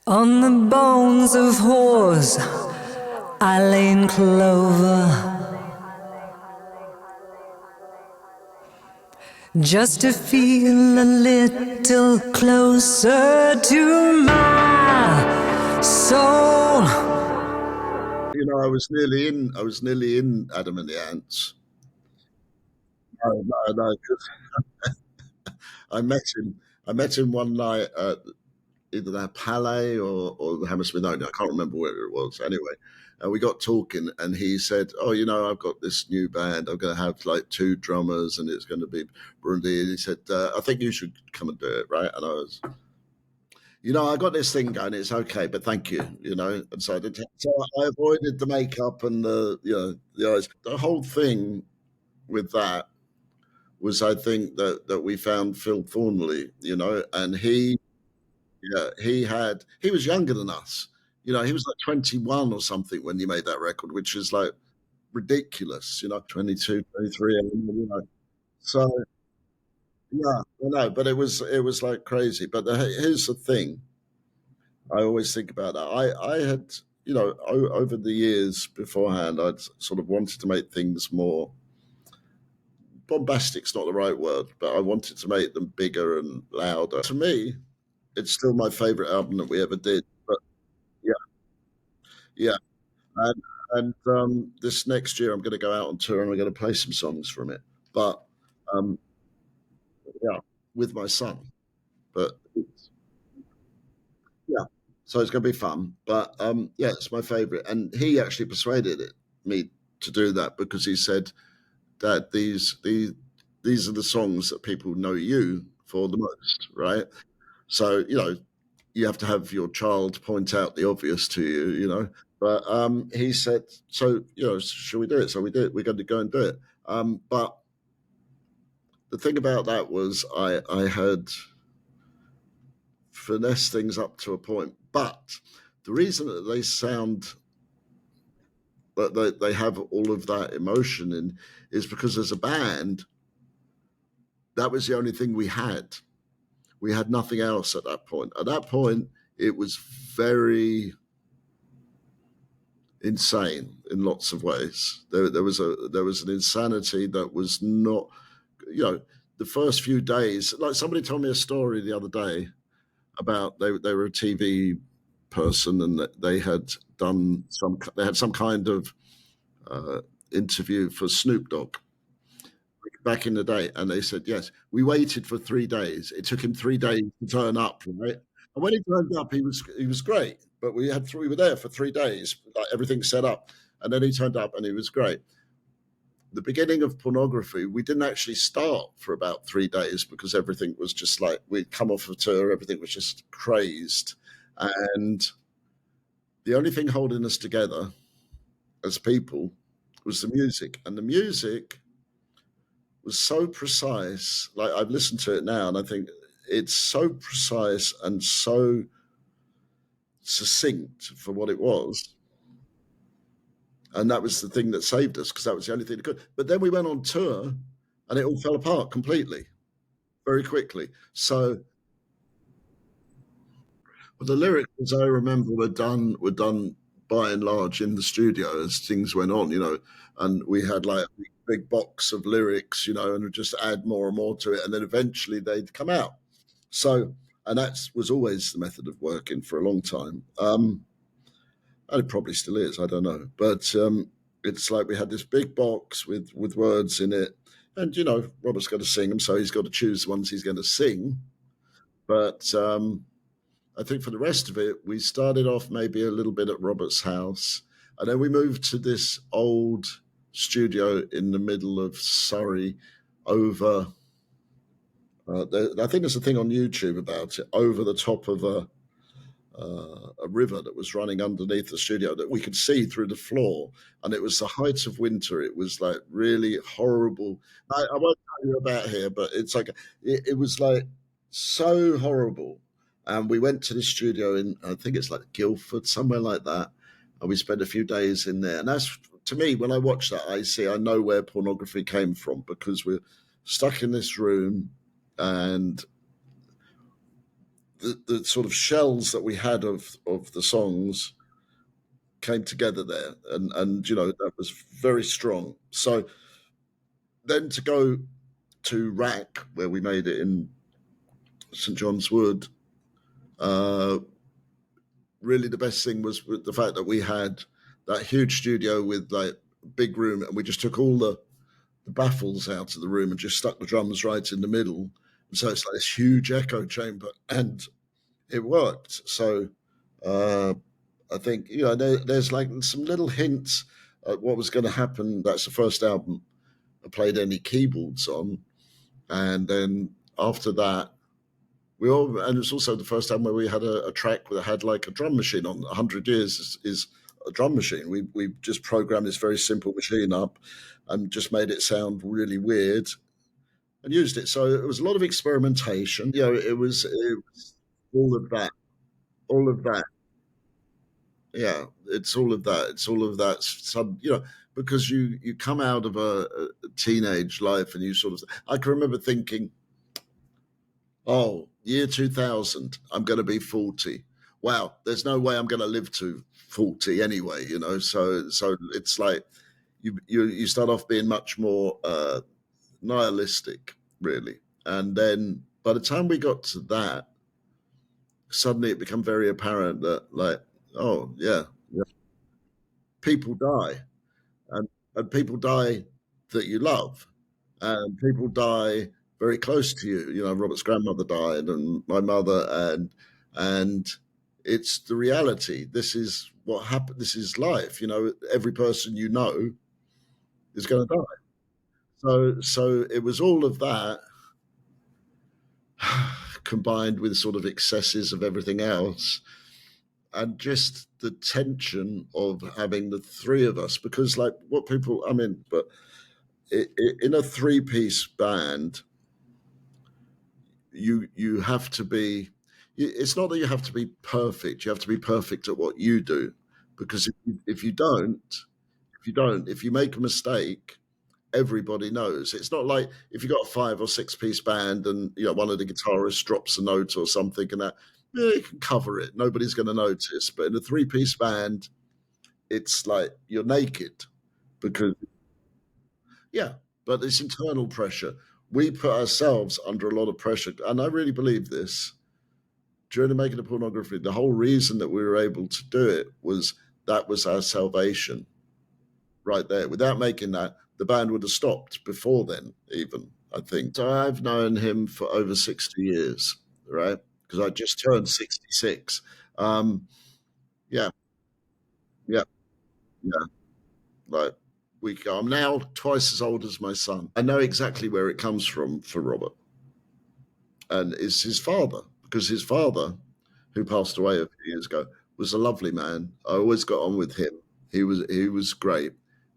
On the bones of whores, I lay in clover, just to feel a little closer to my soul. You know, I was nearly in Adam and the Ants. No, no, no, 'cause I met him. I met him one night at either the Palais or the Hammersmith Odeon. I can't remember where it was. Anyway, and we got talking, and he said, "Oh, you know, I've got this new band. I'm going to have like 2 drummers, and it's going to be Burundi." And he said, "I think you should come and do it, right?" And I was, you know, I got this thing going. It's okay, but thank you, you know. And so I avoided the makeup and the eyes. The whole thing with that was, I think, that we found Phil Thornley, you know, and yeah, he was younger than us. You know, he was like 21 or something when he made that record, which is like ridiculous, you know, 22, 23, you know. So yeah, I know, but it was like crazy. But here's the thing. I always think about that. I had, you know, over the years beforehand, I'd sort of wanted to make things more bombastic's not the right word, but I wanted to make them bigger and louder. To me, it's still my favorite album that we ever did. But yeah, yeah. And this next year, I'm going to go out on tour and I'm going to play some songs from it. But um, yeah, with my son. But yeah, so it's going to be fun. But yeah, it's my favorite. And he actually persuaded me to do that because he said that these are the songs that people know you for the most, right? So, you know, you have to have your child point out the obvious to you, you know. But he said, so, you know, shall we do it? So we did. We're going to go and do it. But the thing about that was I had finessed things up to a point. But the reason that they sound that they have all of that emotion in is because as a band, that was the only thing we had. We had nothing else at that point. At that point, it was very insane in lots of ways. There was an insanity that was not, you know, the first few days. Like somebody told me a story the other day about they were a TV person and that they had some kind of uh, interview for Snoop Dogg back in the day, and they said yes. We waited for 3 days. It took him 3 days to turn up, right? And when he turned up, he was great. But we were there for 3 days, like everything set up, and then he turned up and he was great. The beginning of Pornography, we didn't actually start for about 3 days because everything was just like we'd come off a tour, everything was just crazed, and the only thing holding us together as people was the music, and the music was so precise. Like I've listened to it now, and I think it's so precise and so succinct for what it was. And that was the thing that saved us because that was the only thing that could. But then we went on tour, and it all fell apart completely, very quickly. So well, the lyrics, as I remember, were done by and large in the studio as things went on, you know, and we had like a big box of lyrics, you know, and would just add more and more to it, and then eventually they'd come out. So, and that was always the method of working for a long time. And it probably still is, I don't know, but it's like we had this big box with words in it, and you know, Robert's got to sing them, so he's got to choose the ones he's going to sing. But I think for the rest of it, we started off maybe a little bit at Robert's house, and then we moved to this old studio in the middle of Surrey over. I think there's a thing on YouTube about it over the top of a river that was running underneath the studio that we could see through the floor. And it was the height of winter. It was like really horrible. I won't tell you about here, but it's like, it was like so horrible. And we went to the studio in, I think it's like Guildford, somewhere like that. And we spent a few days in there. And that's, to me, when I watch that, I know where Pornography came from because we're stuck in this room and the sort of shells that we had of the songs came together there, and that was very strong. So then to go to Rack, where we made it in St John's Wood, uh, really the best thing was with the fact that we had that huge studio with like big room, and we just took all the baffles out of the room and just stuck the drums right in the middle. And so it's like this huge echo chamber, and it worked. So uh, I think there's like some little hints at what was going to happen. That's the first album I played any keyboards on, and then after that, and it's also the first time where we had a track that had like a drum machine on. 100 Years is a drum machine. We just programmed this very simple machine up and just made it sound really weird and used it. So it was a lot of experimentation. It was all of that, all of that. Yeah, it's all of that. It's all of that. Because you come out of a teenage life and you sort of. I can remember thinking, oh, year 2000, I'm going to be 40. Wow, there's no way I'm going to live to 40 anyway, So it's like you start off being much more nihilistic, really. And then by the time we got to that, suddenly it became very apparent that, like, oh, yeah, yeah, people die. And people die that you love. And people die very close to you. Robert's grandmother died, and my mother, and it's the reality. This is what happened. This is life. Every person is going to die. So it was all of that combined with sort of excesses of everything else, and just the tension of having the three of us. Because, like, what people, I mean, but in a three-piece band, you have to be. It's not that you have to be perfect. You have to be perfect at what you do, because if you make a mistake, everybody knows. It's not like if you got a 5 or 6 piece band and one of the guitarists drops a note or something, and that, yeah, you can cover it. Nobody's going to notice. But in a three-piece band, it's like you're naked, because yeah. But it's internal pressure. We put ourselves under a lot of pressure, and I really believe this. During the making of Pornography, the whole reason that we were able to do it was that was our salvation right there. Without making that, the band would have stopped before then, even, I think. So I've known him for over 60 years, right? Because I just turned 66. Yeah, yeah, yeah. Like, I'm now twice as old as my son. I know exactly where it comes from for Robert, and it's his father, because his father, who passed away a few years ago, was a lovely man. I always got on with him. He was great.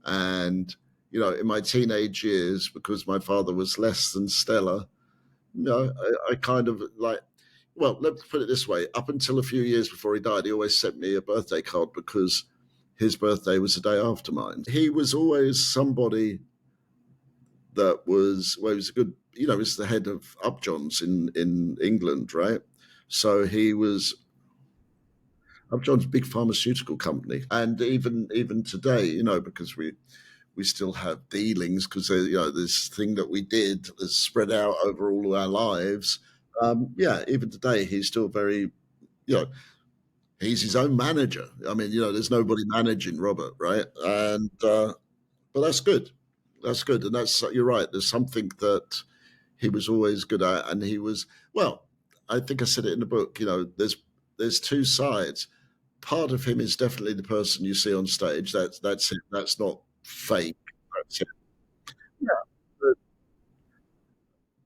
And in my teenage years, because my father was less than stellar, I kind of like. Well, let's put it this way: up until a few years before he died, he always sent me a birthday card, because his birthday was the day after mine. He was always somebody that he was a good. He was the head of Upjohn's in England, right? So he was Upjohn's big pharmaceutical company, and even today, because we still have dealings, because this thing that we did is spread out over all of our lives. Yeah, even today, he's still very, you know, he's his own manager. I mean, there's nobody managing Robert, right? And but that's good. That's good, and you're right. There's something that he was always good at, and he was well. I think I said it in the book. There's two sides. Part of him is definitely the person you see on stage. That's it. That's not fake. That's it. Yeah. But,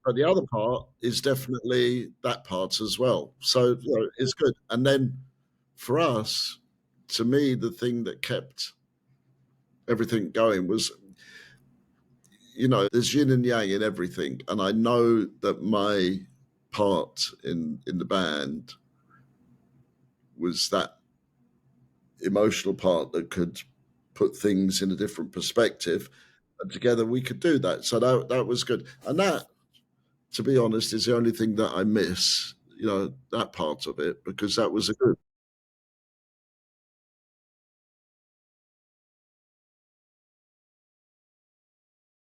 but the other part is definitely that part as well. So it's good. And then for us, to me, the thing that kept everything going was, there's yin and yang in everything, and I know that my part in the band was that emotional part that could put things in a different perspective, and together we could do that. So that was good, and that, to be honest, is the only thing that I miss. that part of it because that was a good